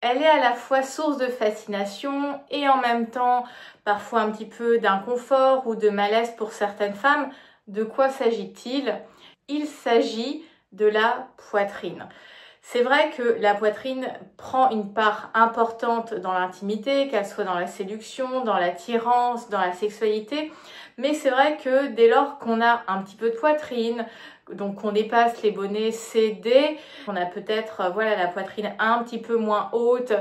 Elle est à la fois source de fascination et en même temps parfois un petit peu d'inconfort ou de malaise pour certaines femmes. De quoi s'agit-il? Il s'agit de la poitrine. C'est vrai que la poitrine prend une part importante dans l'intimité, qu'elle soit dans la séduction, dans l'attirance, dans la sexualité, mais c'est vrai que dès lors qu'on a un petit peu de poitrine, donc qu'on dépasse les bonnets CD, on a peut-être voilà, la poitrine un petit peu moins haute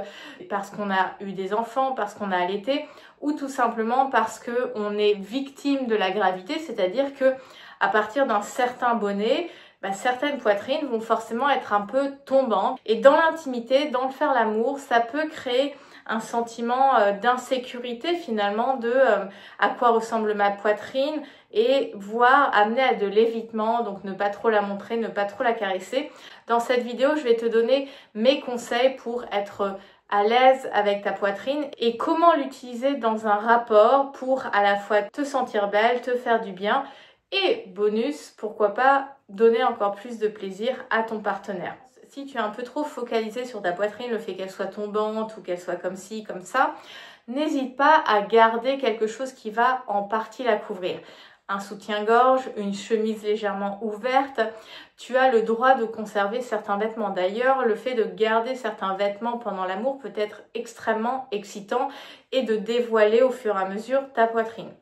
parce qu'on a eu des enfants, parce qu'on a allaité, ou tout simplement parce qu'on est victime de la gravité, c'est-à-dire que à partir d'un certain bonnet, certaines poitrines vont forcément être un peu tombantes. Et dans l'intimité, dans le faire l'amour, ça peut créer un sentiment d'insécurité finalement de à quoi ressemble ma poitrine et voire amener à de l'évitement, donc ne pas trop la montrer, ne pas trop la caresser. Dans cette vidéo, je vais te donner mes conseils pour être à l'aise avec ta poitrine et comment l'utiliser dans un rapport pour à la fois te sentir belle, te faire du bien et bonus, pourquoi pas donner encore plus de plaisir à ton partenaire. Si tu es un peu trop focalisé sur ta poitrine, le fait qu'elle soit tombante ou qu'elle soit comme ci, comme ça, n'hésite pas à garder quelque chose qui va en partie la couvrir. Un soutien-gorge, une chemise légèrement ouverte, tu as le droit de conserver certains vêtements. D'ailleurs, le fait de garder certains vêtements pendant l'amour peut être extrêmement excitant et de dévoiler au fur et à mesure ta poitrine.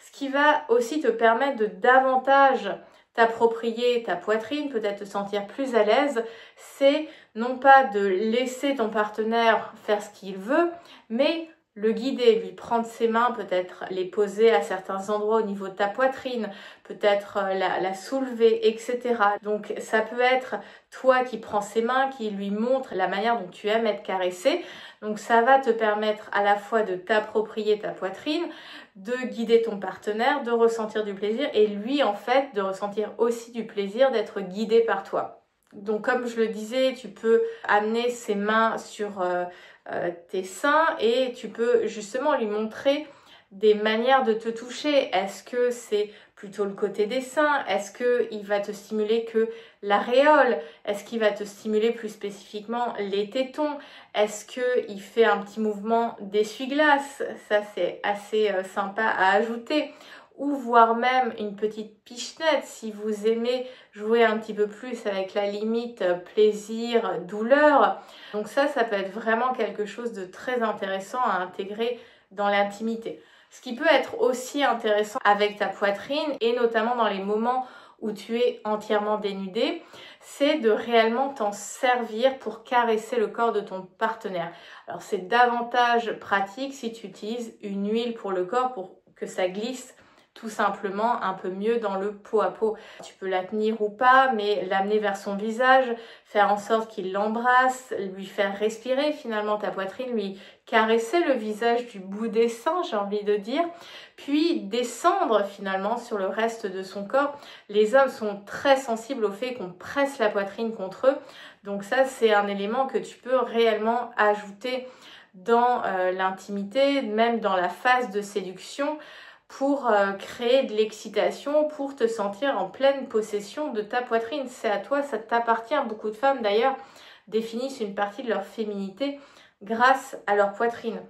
Ce qui va aussi te permettre de davantage t'approprier ta poitrine, peut-être te sentir plus à l'aise, c'est non pas de laisser ton partenaire faire ce qu'il veut, mais le guider, lui prendre ses mains, peut-être les poser à certains endroits au niveau de ta poitrine, peut-être la soulever, etc. Donc ça peut être toi qui prends ses mains, qui lui montre la manière dont tu aimes être caressé. Donc ça va te permettre à la fois de t'approprier ta poitrine, de guider ton partenaire, de ressentir du plaisir et lui en fait de ressentir aussi du plaisir d'être guidé par toi. Donc comme je le disais, tu peux amener ses mains sur tes seins et tu peux justement lui montrer des manières de te toucher. Est-ce que c'est plutôt le côté des seins? Est-ce qu'il va te stimuler que l'aréole? Est-ce qu'il va te stimuler plus spécifiquement les tétons? Est-ce qu'il fait un petit mouvement d'essuie-glace? Ça, c'est assez sympa à ajouter. Ou voire même une petite pichenette si vous aimez jouer un petit peu plus avec la limite plaisir, douleur. Donc ça peut être vraiment quelque chose de très intéressant à intégrer dans l'intimité. Ce qui peut être aussi intéressant avec ta poitrine et notamment dans les moments où tu es entièrement dénudé, c'est de réellement t'en servir pour caresser le corps de ton partenaire. Alors c'est davantage pratique si tu utilises une huile pour le corps pour que ça glisse tout simplement un peu mieux dans le pot à pot. Tu peux la tenir ou pas, mais l'amener vers son visage, faire en sorte qu'il l'embrasse, lui faire respirer finalement ta poitrine, lui caresser le visage du bout des seins, j'ai envie de dire, puis descendre finalement sur le reste de son corps. Les hommes sont très sensibles au fait qu'on presse la poitrine contre eux, donc ça c'est un élément que tu peux réellement ajouter dans l'intimité, même dans la phase de séduction, pour créer de l'excitation, pour te sentir en pleine possession de ta poitrine. C'est à toi, ça t'appartient. Beaucoup de femmes d'ailleurs définissent une partie de leur féminité grâce à leur poitrine.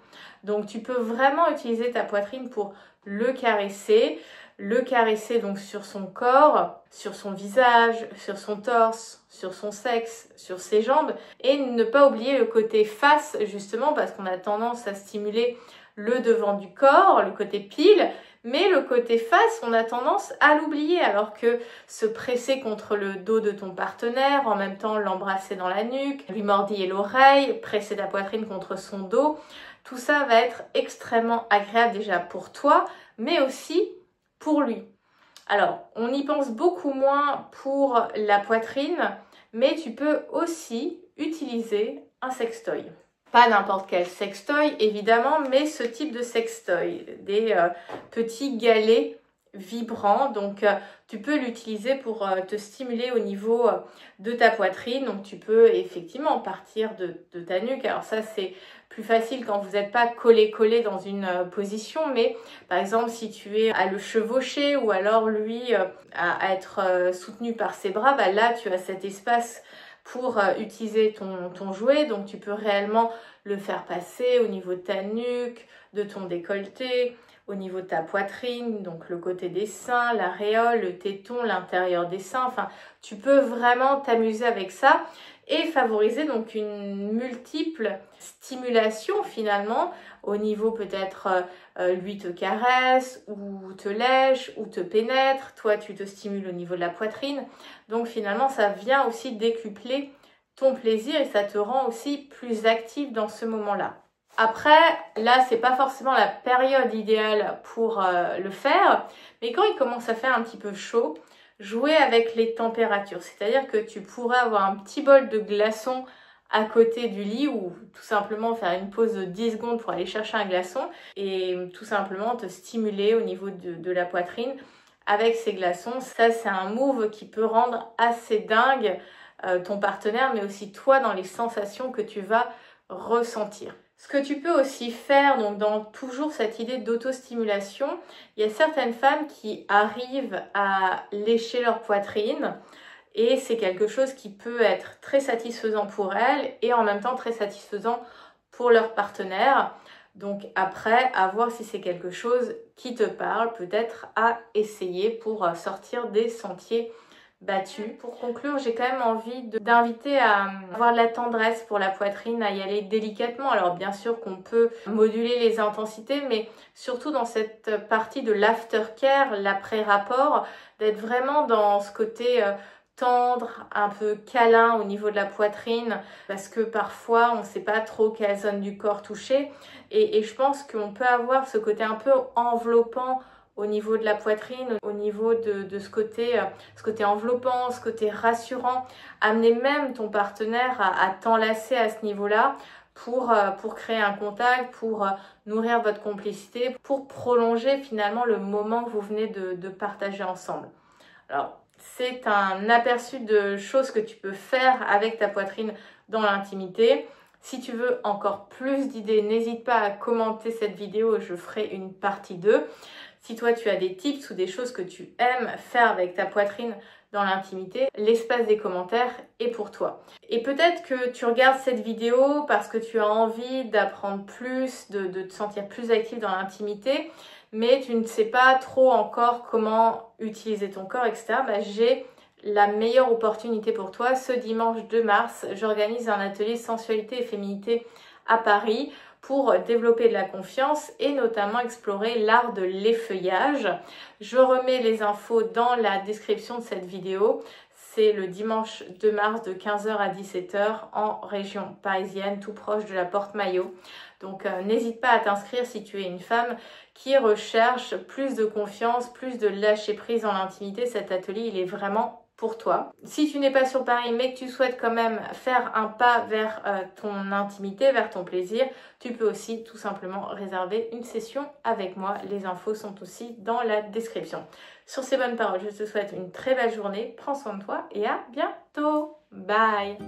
Donc tu peux vraiment utiliser ta poitrine pour le caresser donc sur son corps, sur son visage, sur son torse, sur son sexe, sur ses jambes, et ne pas oublier le côté face justement parce qu'on a tendance à stimuler le devant du corps, le côté pile, mais le côté face, on a tendance à l'oublier, alors que se presser contre le dos de ton partenaire, en même temps l'embrasser dans la nuque, lui mordiller l'oreille, presser ta poitrine contre son dos, tout ça va être extrêmement agréable déjà pour toi, mais aussi pour lui. Alors, on y pense beaucoup moins pour la poitrine, mais tu peux aussi utiliser un sextoy. Pas n'importe quel sextoy, évidemment, mais ce type de sextoy, des petits galets vibrants. Donc, tu peux l'utiliser pour te stimuler au niveau de ta poitrine. Donc, tu peux effectivement partir de ta nuque. Alors ça, c'est plus facile quand vous n'êtes pas collé dans une position. Mais par exemple, si tu es à le chevaucher ou alors lui à être soutenu par ses bras, là, tu as cet espace pour utiliser ton jouet. Donc tu peux réellement le faire passer au niveau de ta nuque, de ton décolleté, au niveau de ta poitrine, donc le côté des seins, l'aréole, le téton, l'intérieur des seins. Enfin, tu peux vraiment t'amuser avec ça et favoriser donc une multiple stimulation finalement au niveau peut-être lui te caresse ou te lèche ou te pénètre, toi tu te stimules au niveau de la poitrine. Donc finalement ça vient aussi décupler ton plaisir et ça te rend aussi plus active dans ce moment-là. Après, là, c'est pas forcément la période idéale pour le faire, mais quand il commence à faire un petit peu chaud, jouer avec les températures. C'est-à-dire que tu pourrais avoir un petit bol de glaçons à côté du lit ou tout simplement faire une pause de 10 secondes pour aller chercher un glaçon et tout simplement te stimuler au niveau de la poitrine avec ces glaçons. Ça, c'est un move qui peut rendre assez dingue ton partenaire, mais aussi toi dans les sensations que tu vas ressentir. Ce que tu peux aussi faire, donc dans toujours cette idée d'autostimulation, il y a certaines femmes qui arrivent à lécher leur poitrine et c'est quelque chose qui peut être très satisfaisant pour elles et en même temps très satisfaisant pour leur partenaire. Donc après, à voir si c'est quelque chose qui te parle, peut-être à essayer pour sortir des sentiers battus. Pour conclure, j'ai quand même envie d'inviter à avoir de la tendresse pour la poitrine, à y aller délicatement. Alors bien sûr qu'on peut moduler les intensités, mais surtout dans cette partie de l'aftercare, l'après-rapport, d'être vraiment dans ce côté tendre, un peu câlin au niveau de la poitrine, parce que parfois on ne sait pas trop quelle zone du corps toucher. Et je pense qu'on peut avoir ce côté un peu enveloppant au niveau de la poitrine, au niveau de ce côté enveloppant, ce côté rassurant, amener même ton partenaire à t'enlacer à ce niveau-là pour créer un contact, pour nourrir votre complicité, pour prolonger finalement le moment que vous venez de partager ensemble. Alors, c'est un aperçu de choses que tu peux faire avec ta poitrine dans l'intimité. Si tu veux encore plus d'idées, n'hésite pas à commenter cette vidéo et je ferai une partie 2. Si toi tu as des tips ou des choses que tu aimes faire avec ta poitrine dans l'intimité, l'espace des commentaires est pour toi. Et peut-être que tu regardes cette vidéo parce que tu as envie d'apprendre plus, de te sentir plus active dans l'intimité, mais tu ne sais pas trop encore comment utiliser ton corps, etc. J'ai la meilleure opportunité pour toi. Ce dimanche 2 mars, j'organise un atelier sensualité et féminité à Paris pour développer de la confiance et notamment explorer l'art de l'effeuillage. Je remets les infos dans la description de cette vidéo. C'est le dimanche 2 mars de 15h à 17h en région parisienne, tout proche de la Porte Maillot. Donc n'hésite pas à t'inscrire si tu es une femme qui recherche plus de confiance, plus de lâcher prise dans l'intimité. Cet atelier, il est vraiment pour toi. Si tu n'es pas sur Paris mais que tu souhaites quand même faire un pas vers ton intimité, vers ton plaisir, tu peux aussi tout simplement réserver une session avec moi. Les infos sont aussi dans la description. Sur ces bonnes paroles, je te souhaite une très belle journée, prends soin de toi et à bientôt. Bye!